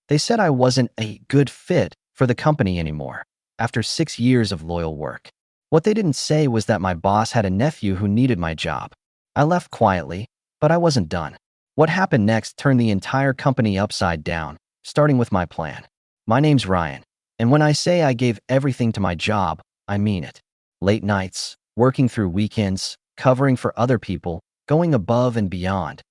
They said I wasn't a good fit for the company anymore after 6 years of loyal work. What they didn't say was that my boss had a nephew who needed my job. I left quietly, but I wasn't done. What happened next turned the entire company upside down, starting with my plan. My name's Ryan, and when I say I gave everything to my job, I mean it. Late nights, working through weekends, covering for other people, going above and beyond.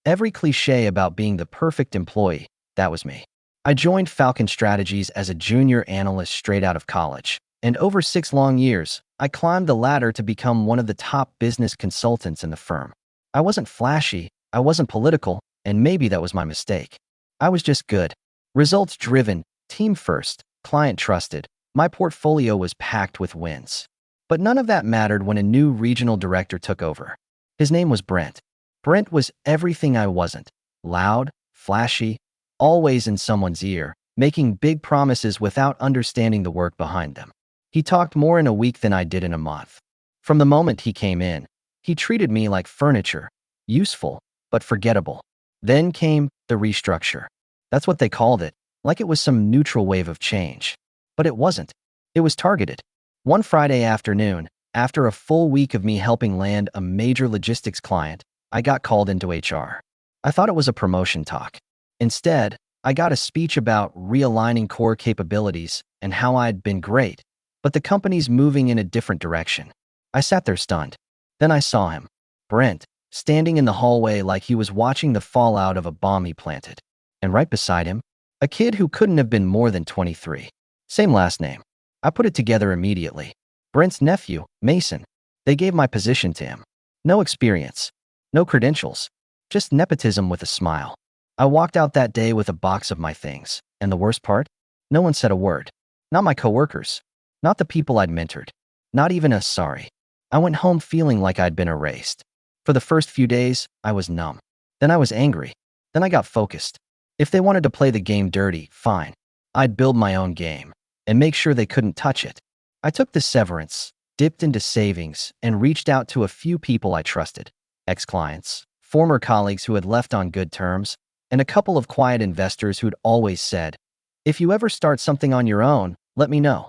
Every cliche about being the perfect employee, that was me. I joined Falcon Strategies as a junior analyst straight out of college, and over 6 long years, I climbed the ladder to become one of the top business consultants in the firm. I wasn't flashy, I wasn't political, and maybe that was my mistake. I was just good. Results-driven, team-first, client-trusted. My portfolio was packed with wins. But none of that mattered when a new regional director took over. His name was Brent. Brent was everything I wasn't. Loud, flashy, always in someone's ear, making big promises without understanding the work behind them. He talked more in a week than I did in a month. From the moment he came in, he treated me like furniture, useful, but forgettable. Then came the restructure. That's what they called it, like it was some neutral wave of change. But it wasn't. It was targeted. One Friday afternoon, after a full week of me helping land a major logistics client, I got called into HR. I thought it was a promotion talk. Instead, I got a speech about realigning core capabilities and how I'd been great, but the company's moving in a different direction. I sat there stunned. Then I saw him, Brent, standing in the hallway like he was watching the fallout of a bomb he planted. And right beside him, a kid who couldn't have been more than 23. Same last name. I put it together immediately. Brent's nephew, Mason. They gave my position to him. No experience. No credentials. Just nepotism with a smile. I walked out that day with a box of my things. And the worst part? No one said a word. Not my coworkers. Not the people I'd mentored. Not even a sorry. I went home feeling like I'd been erased. For the first few days, I was numb. Then I was angry. Then I got focused. If they wanted to play the game dirty, fine. I'd build my own game and make sure they couldn't touch it. I took the severance, dipped into savings, and reached out to a few people I trusted. Ex-clients, former colleagues who had left on good terms, and a couple of quiet investors who'd always said, "If you ever start something on your own, let me know."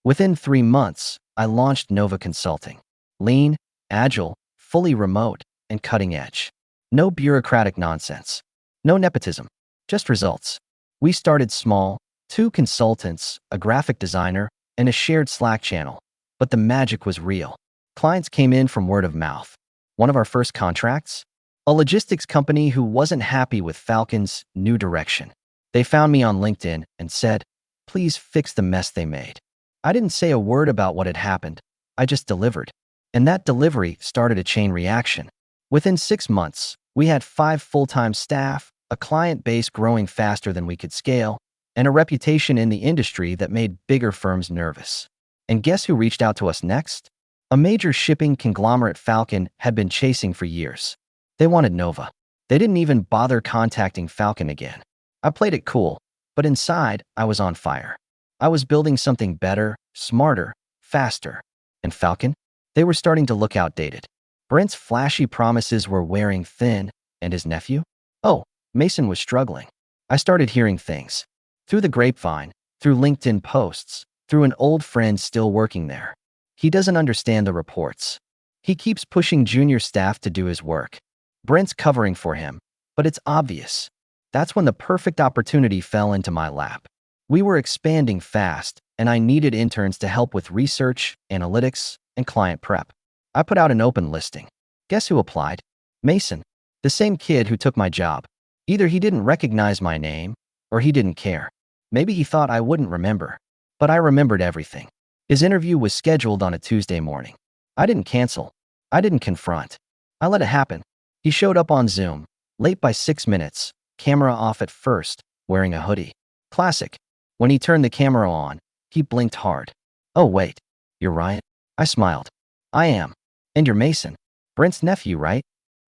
Within 3 months, I launched Nova Consulting. Lean, agile, fully remote, and cutting edge. No bureaucratic nonsense. No nepotism. Just results. We started small, 2 consultants, a graphic designer, and a shared Slack channel. But the magic was real. Clients came in from word of mouth. One of our first contracts? A logistics company who wasn't happy with Falcon's new direction. They found me on LinkedIn and said, "Please fix the mess they made." I didn't say a word about what had happened. I just delivered. And that delivery started a chain reaction. Within 6 months, we had 5 full-time staff, a client base growing faster than we could scale, and a reputation in the industry that made bigger firms nervous. And guess who reached out to us next? A major shipping conglomerate Falcon had been chasing for years. They wanted Nova. They didn't even bother contacting Falcon again. I played it cool, but inside, I was on fire. I was building something better, smarter, faster. And Falcon? They were starting to look outdated. Brent's flashy promises were wearing thin, and his nephew? Oh, Mason was struggling. I started hearing things. Through the grapevine, through LinkedIn posts, through an old friend still working there. He doesn't understand the reports. He keeps pushing junior staff to do his work. Brent's covering for him, but it's obvious. That's when the perfect opportunity fell into my lap. We were expanding fast, and I needed interns to help with research, analytics, and client prep. I put out an open listing. Guess who applied? Mason, the same kid who took my job. Either he didn't recognize my name, or he didn't care. Maybe he thought I wouldn't remember. But I remembered everything. His interview was scheduled on a Tuesday morning. I didn't cancel. I didn't confront. I let it happen. He showed up on Zoom, late by 6 minutes, camera off at first, wearing a hoodie. Classic. When he turned the camera on, he blinked hard. "Oh wait, you're Ryan?" I smiled. "I am. And you're Mason. Brent's nephew, right?"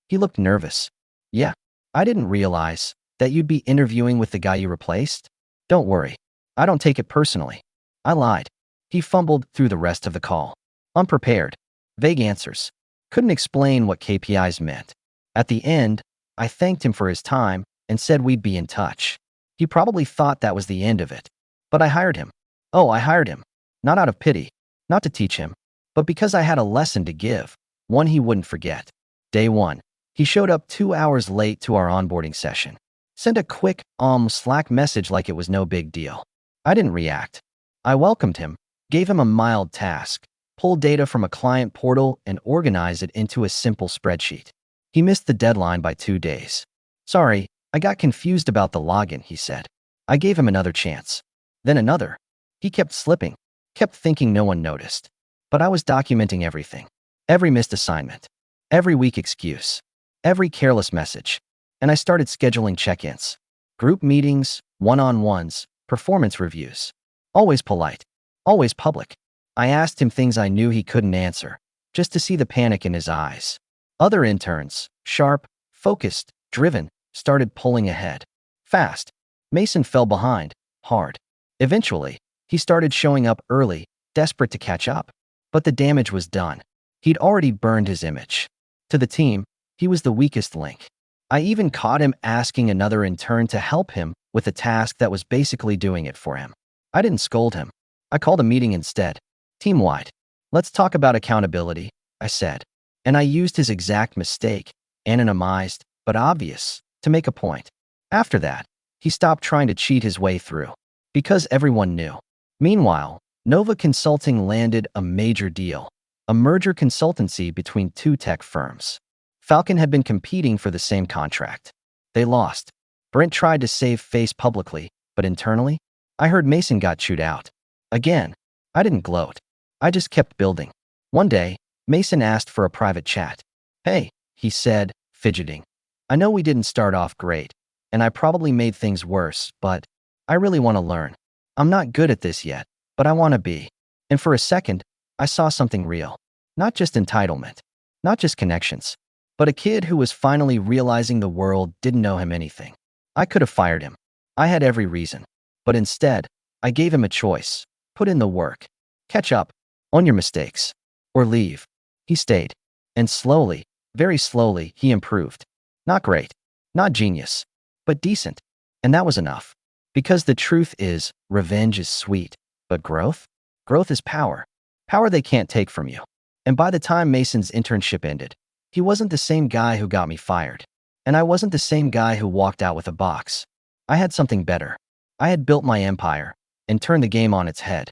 He looked nervous. "Yeah. I didn't realize that you'd be interviewing with the guy you replaced." "Don't worry. I don't take it personally." I lied. He fumbled through the rest of the call. Unprepared. Vague answers. Couldn't explain what KPIs meant. At the end, I thanked him for his time and said we'd be in touch. He probably thought that was the end of it. But I hired him. Oh, I hired him. Not out of pity, not to teach him, but because I had a lesson to give, one he wouldn't forget. Day 1. He showed up 2 hours late to our onboarding session. Sent a quick, Slack message like it was no big deal. I didn't react. I welcomed him, gave him a mild task, pulled data from a client portal and organized it into a simple spreadsheet. He missed the deadline by 2 days. Sorry, I got confused about the login, he said. I gave him another chance. Then another. He kept slipping, kept thinking no one noticed. But I was documenting everything. Every missed assignment. Every weak excuse. Every careless message. And I started scheduling check-ins. Group meetings, one-on-ones, performance reviews. Always polite. Always public. I asked him things I knew he couldn't answer, just to see the panic in his eyes. Other interns, sharp, focused, driven, started pulling ahead. Fast. Mason fell behind, hard. Eventually, he started showing up early, desperate to catch up. But the damage was done. He'd already burned his image. To the team, he was the weakest link. I even caught him asking another intern to help him with a task that was basically doing it for him. I didn't scold him. I called a meeting instead. Team-wide. Let's talk about accountability, I said. And I used his exact mistake, anonymized, but obvious, to make a point. After that, he stopped trying to cheat his way through. Because everyone knew. Meanwhile, Nova Consulting landed a major deal. A merger consultancy between 2 tech firms. Falcon had been competing for the same contract. They lost. Brent tried to save face publicly, but internally, I heard Mason got chewed out. Again, I didn't gloat. I just kept building. One day, Mason asked for a private chat. Hey, he said, fidgeting. I know we didn't start off great, and I probably made things worse, but I really want to learn. I'm not good at this yet, but I want to be. And for a second, I saw something real. Not just entitlement, not just connections, but a kid who was finally realizing the world didn't know him anything. I could have fired him. I had every reason. But instead, I gave him a choice. Put in the work. Catch up. Own your mistakes. Or leave. He stayed. And slowly, very slowly, he improved. Not great. Not genius. But decent. And that was enough. Because the truth is, revenge is sweet. But growth? Growth is power. Power they can't take from you. And by the time Mason's internship ended, he wasn't the same guy who got me fired. And I wasn't the same guy who walked out with a box. I had something better. I had built my empire and turned the game on its head.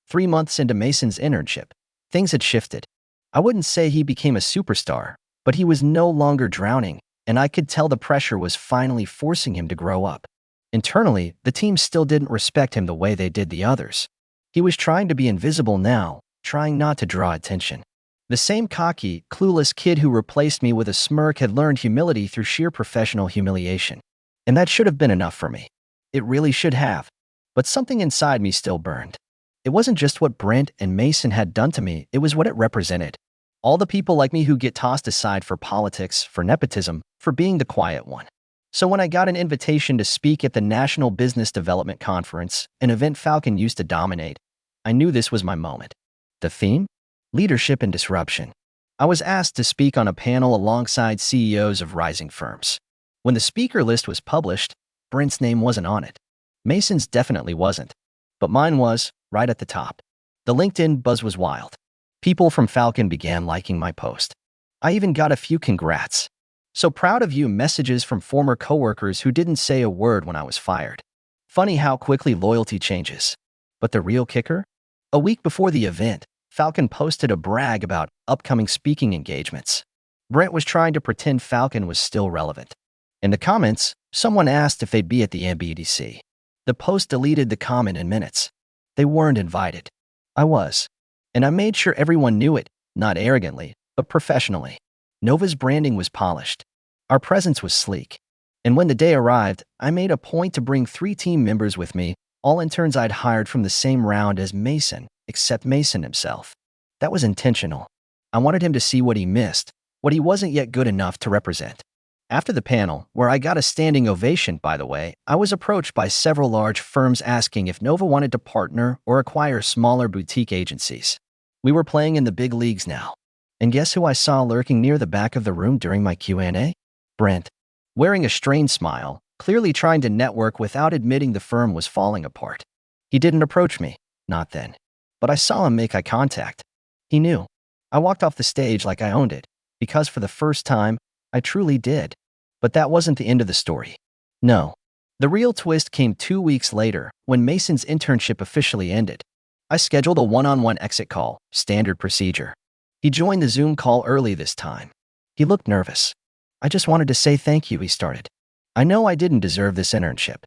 3 months into Mason's internship, things had shifted. I wouldn't say he became a superstar, but he was no longer drowning, and I could tell the pressure was finally forcing him to grow up. Internally, the team still didn't respect him the way they did the others. He was trying to be invisible now, trying not to draw attention. The same cocky, clueless kid who replaced me with a smirk had learned humility through sheer professional humiliation. And that should have been enough for me. It really should have. But something inside me still burned. It wasn't just what Brent and Mason had done to me, it was what it represented. All the people like me who get tossed aside for politics, for nepotism, for being the quiet one. So when I got an invitation to speak at the National Business Development Conference, an event Falcon used to dominate, I knew this was my moment. The theme? Leadership and disruption. I was asked to speak on a panel alongside CEOs of rising firms. When the speaker list was published, Brent's name wasn't on it. Mason's definitely wasn't. But mine was, right at the top. The LinkedIn buzz was wild. People from Falcon began liking my post. I even got a few congrats. So proud of you messages from former coworkers who didn't say a word when I was fired. Funny how quickly loyalty changes. But the real kicker? A week before the event, Falcon posted a brag about upcoming speaking engagements. Brent was trying to pretend Falcon was still relevant. In the comments, someone asked if they'd be at the NBDC. The post deleted the comment in minutes. They weren't invited. I was. And I made sure everyone knew it, not arrogantly, but professionally. Nova's branding was polished. Our presence was sleek. And when the day arrived, I made a point to bring 3 team members with me, all interns I'd hired from the same round as Mason, except Mason himself. That was intentional. I wanted him to see what he missed, what he wasn't yet good enough to represent. After the panel, where I got a standing ovation, by the way, I was approached by several large firms asking if Nova wanted to partner or acquire smaller boutique agencies. We were playing in the big leagues now. And guess who I saw lurking near the back of the room during my Q&A? Brent. Wearing a strained smile, clearly trying to network without admitting the firm was falling apart. He didn't approach me, not then. But I saw him make eye contact. He knew. I walked off the stage like I owned it, because for the first time, I truly did. But that wasn't the end of the story. No. The real twist came 2 weeks later, when Mason's internship officially ended. I scheduled a one-on-one exit call, standard procedure. He joined the Zoom call early this time. He looked nervous. "I just wanted to say thank you," he started. "I know I didn't deserve this internship.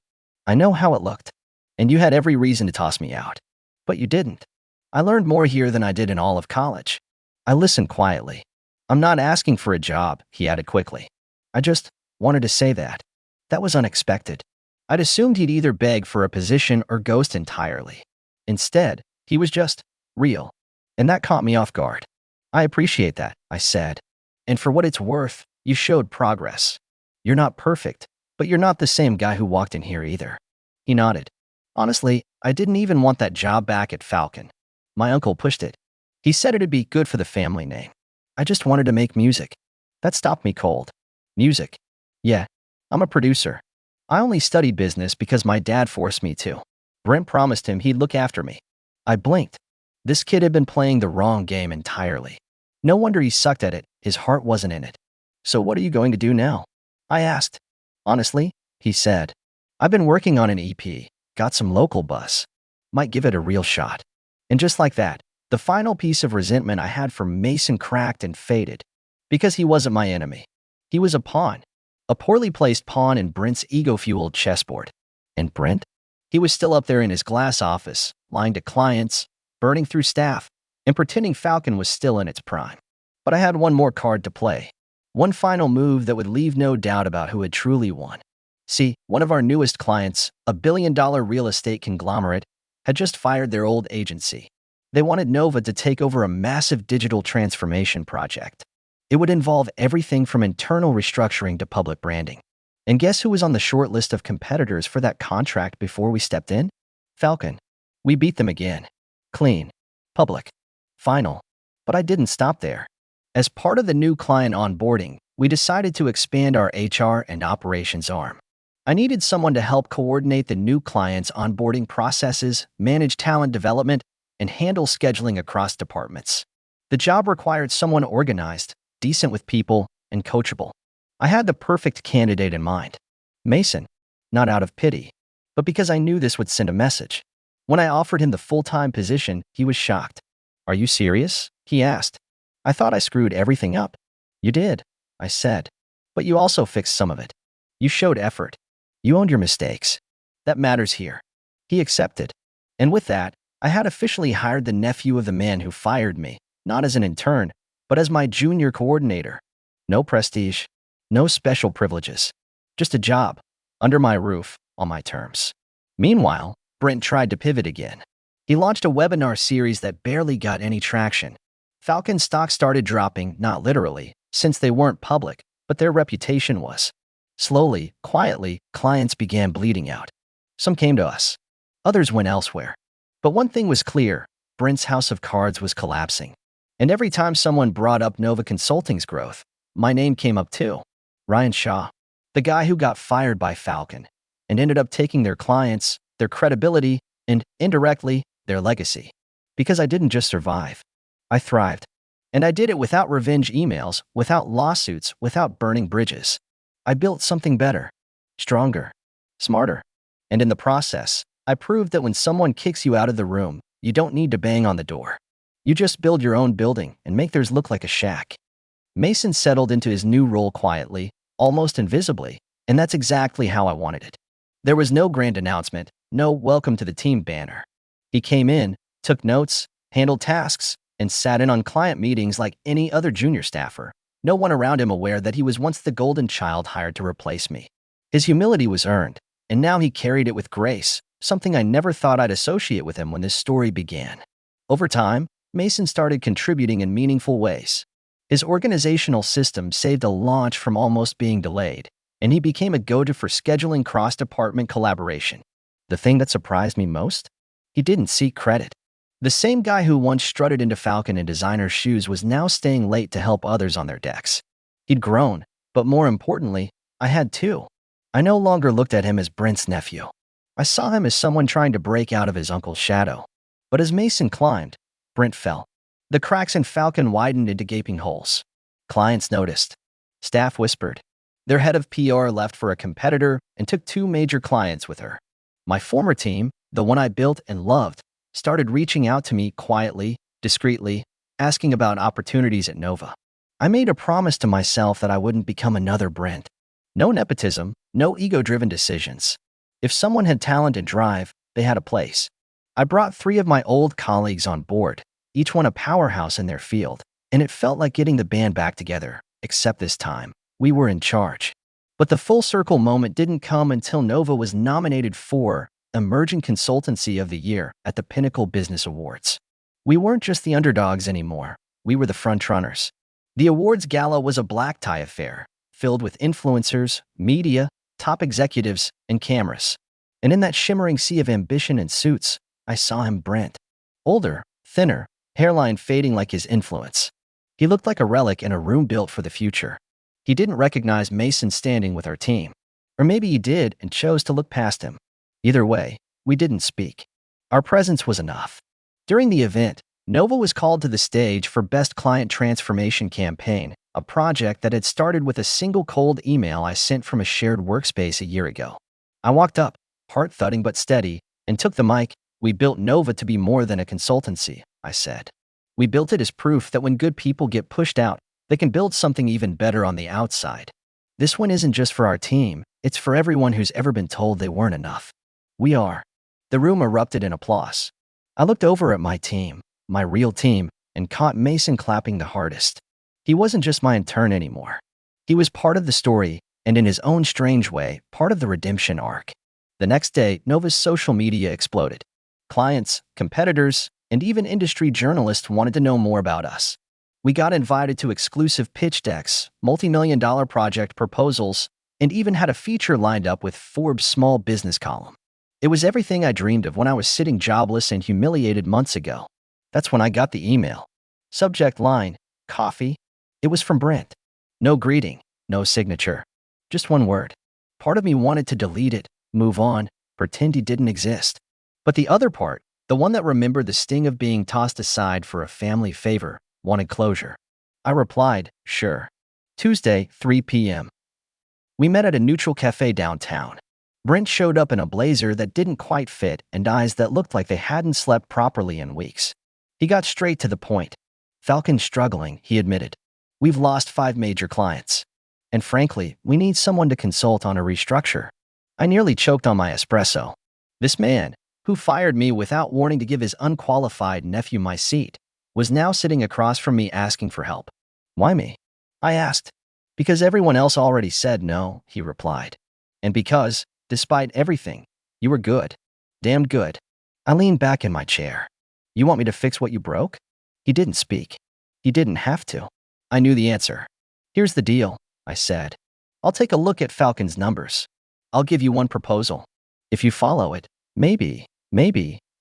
I know how it looked. And you had every reason to toss me out. But you didn't. I learned more here than I did in all of college." I listened quietly. "I'm not asking for a job," he added quickly. "I just wanted to say that. That was unexpected. I'd assumed he'd either beg for a position or ghost entirely. Instead, he was just real. And that caught me off guard. "I appreciate that," I said. "And for what it's worth, you showed progress. You're not perfect, but you're not the same guy who walked in here either." He nodded. "Honestly, I didn't even want that job back at Falcon. My uncle pushed it. He said it'd be good for the family name. I just wanted to make music. That stopped me cold." "Music?" "Yeah, I'm a producer. I only studied business because my dad forced me to. Brent promised him he'd look after me." I blinked. This kid had been playing the wrong game entirely. No wonder he sucked at it. His heart wasn't in it. "So what are you going to do now?" I asked. "Honestly," he said, "I've been working on an EP, got some local buzz. Might give it a real shot." And just like that, the final piece of resentment I had for Mason cracked and faded. Because he wasn't my enemy. He was a pawn. A poorly placed pawn in Brent's ego-fueled chessboard. And Brent? He was still up there in his glass office, lying to clients, burning through staff, and pretending Falcon was still in its prime. But I had one more card to play. One final move that would leave no doubt about who had truly won. See, one of our newest clients, a billion-dollar real estate conglomerate, had just fired their old agency. They wanted Nova to take over a massive digital transformation project. It would involve everything from internal restructuring to public branding. And guess who was on the short list of competitors for that contract before we stepped in? Falcon. We beat them again. Clean. Public. Final. But I didn't stop there. As part of the new client onboarding, we decided to expand our HR and operations arm. I needed someone to help coordinate the new client's onboarding processes, manage talent development, and handle scheduling across departments. The job required someone organized, decent with people, and coachable. I had the perfect candidate in mind. Mason. Not out of pity, but because I knew this would send a message. When I offered him the full-time position, he was shocked. "Are you serious?" he asked. "I thought I screwed everything up." "You did," I said. "But you also fixed some of it. You showed effort. You owned your mistakes. That matters here." He accepted. And with that, I had officially hired the nephew of the man who fired me, not as an intern, but as my junior coordinator. No prestige, no special privileges. Just a job, under my roof, on my terms. Meanwhile, Brent tried to pivot again. He launched a webinar series that barely got any traction. Falcon stock started dropping, not literally, since they weren't public, but their reputation was. Slowly, quietly, clients began bleeding out. Some came to us. Others went elsewhere. But one thing was clear, Brent's house of cards was collapsing. And every time someone brought up Nova Consulting's growth, my name came up too. Ryan Shaw, the guy who got fired by Falcon and ended up taking their clients, their credibility, and, indirectly, their legacy. Because I didn't just survive. I thrived. And I did it without revenge emails, without lawsuits, without burning bridges. I built something better, stronger, smarter. And in the process, I proved that when someone kicks you out of the room, you don't need to bang on the door. You just build your own building and make theirs look like a shack. Mason settled into his new role quietly, almost invisibly, and that's exactly how I wanted it. There was no grand announcement, no welcome to the team banner. He came in, took notes, handled tasks, and sat in on client meetings like any other junior staffer, no one around him aware that he was once the golden child hired to replace me. His humility was earned, and now he carried it with grace, something I never thought I'd associate with him when this story began. Over time, Mason started contributing in meaningful ways. His organizational system saved a launch from almost being delayed, and he became a go-to for scheduling cross-department collaboration. The thing that surprised me most? He didn't seek credit. The same guy who once strutted into Falcon in designer shoes was now staying late to help others on their decks. He'd grown, but more importantly, I had too. I no longer looked at him as Brent's nephew. I saw him as someone trying to break out of his uncle's shadow. But as Mason climbed, Brent fell. The cracks in Falcon widened into gaping holes. Clients noticed. Staff whispered. Their head of PR left for a competitor and took 2 major clients with her. My former team, the one I built and loved, started reaching out to me quietly, discreetly, asking about opportunities at Nova. I made a promise to myself that I wouldn't become another Brent. No nepotism, no ego-driven decisions. If someone had talent and drive, they had a place. I brought 3 of my old colleagues on board, each one a powerhouse in their field, and it felt like getting the band back together, except this time, we were in charge. But the full circle moment didn't come until Nova was nominated for Emerging Consultancy of the Year at the Pinnacle Business Awards. We weren't just the underdogs anymore, we were the frontrunners. The awards gala was a black tie affair, filled with influencers, media, top executives, and cameras. And in that shimmering sea of ambition and suits, I saw him, Brent. Older, thinner, hairline fading like his influence. He looked like a relic in a room built for the future. He didn't recognize Mason standing with our team. Or maybe he did and chose to look past him. Either way, we didn't speak. Our presence was enough. During the event, Nova was called to the stage for Best Client Transformation Campaign, a project that had started with a single cold email I sent from a shared workspace a year ago. I walked up, heart thudding but steady, and took the mic. We built Nova to be more than a consultancy, I said. We built it as proof that when good people get pushed out, they can build something even better on the outside. This one isn't just for our team, it's for everyone who's ever been told they weren't enough. We are. The room erupted in applause. I looked over at my team, my real team, and caught Mason clapping the hardest. He wasn't just my intern anymore. He was part of the story, and in his own strange way, part of the redemption arc. The next day, Nova's social media exploded. Clients, competitors, and even industry journalists wanted to know more about us. We got invited to exclusive pitch decks, multi-million-dollar project proposals, and even had a feature lined up with Forbes' small business column. It was everything I dreamed of when I was sitting jobless and humiliated months ago. That's when I got the email. Subject line, coffee. It was from Brent. No greeting, no signature. Just one word. Part of me wanted to delete it, move on, pretend he didn't exist. But the other part, the one that remembered the sting of being tossed aside for a family favor, wanted closure. I replied, sure. Tuesday, 3 p.m. We met at a neutral cafe downtown. Brent showed up in a blazer that didn't quite fit and eyes that looked like they hadn't slept properly in weeks. He got straight to the point. Falcon's struggling, he admitted. We've lost 5 major clients. And frankly, we need someone to consult on a restructure. I nearly choked on my espresso. This man, who fired me without warning to give his unqualified nephew my seat, was now sitting across from me asking for help. Why me? I asked. Because everyone else already said no, he replied. And because, despite everything, you were good. Damned good. I leaned back in my chair. You want me to fix what you broke? He didn't speak. He didn't have to. I knew the answer. Here's the deal, I said. I'll take a look at Falcon's numbers. I'll give you one proposal. If you follow it, maybe,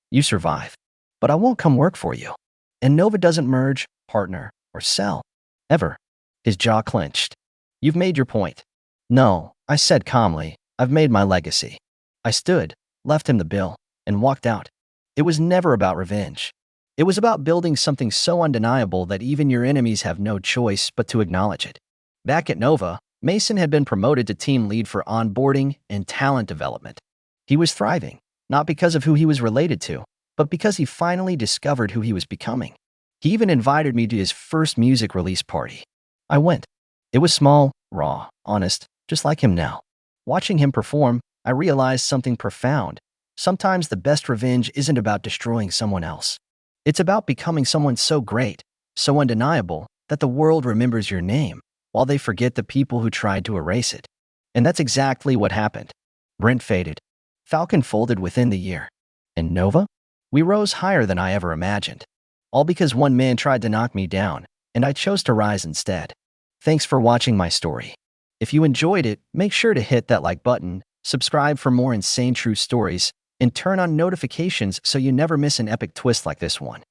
you survive. But I won't come work for you. And Nova doesn't merge, partner, or sell. Ever. His jaw clenched. You've made your point. No, I said calmly, I've made my legacy. I stood, left him the bill, and walked out. It was never about revenge. It was about building something so undeniable that even your enemies have no choice but to acknowledge it. Back at Nova, Mason had been promoted to team lead for onboarding and talent development. He was thriving, not because of who he was related to, but because he finally discovered who he was becoming. He even invited me to his first music release party. I went. It was small, raw, honest, just like him now. Watching him perform, I realized something profound. Sometimes the best revenge isn't about destroying someone else. It's about becoming someone so great, so undeniable, that the world remembers your name, while they forget the people who tried to erase it. And that's exactly what happened. Brent faded. Falcon folded within the year. And Nova? We rose higher than I ever imagined. All because one man tried to knock me down, and I chose to rise instead. Thanks for watching my story. If you enjoyed it, make sure to hit that like button, subscribe for more insane true stories, and turn on notifications so you never miss an epic twist like this one.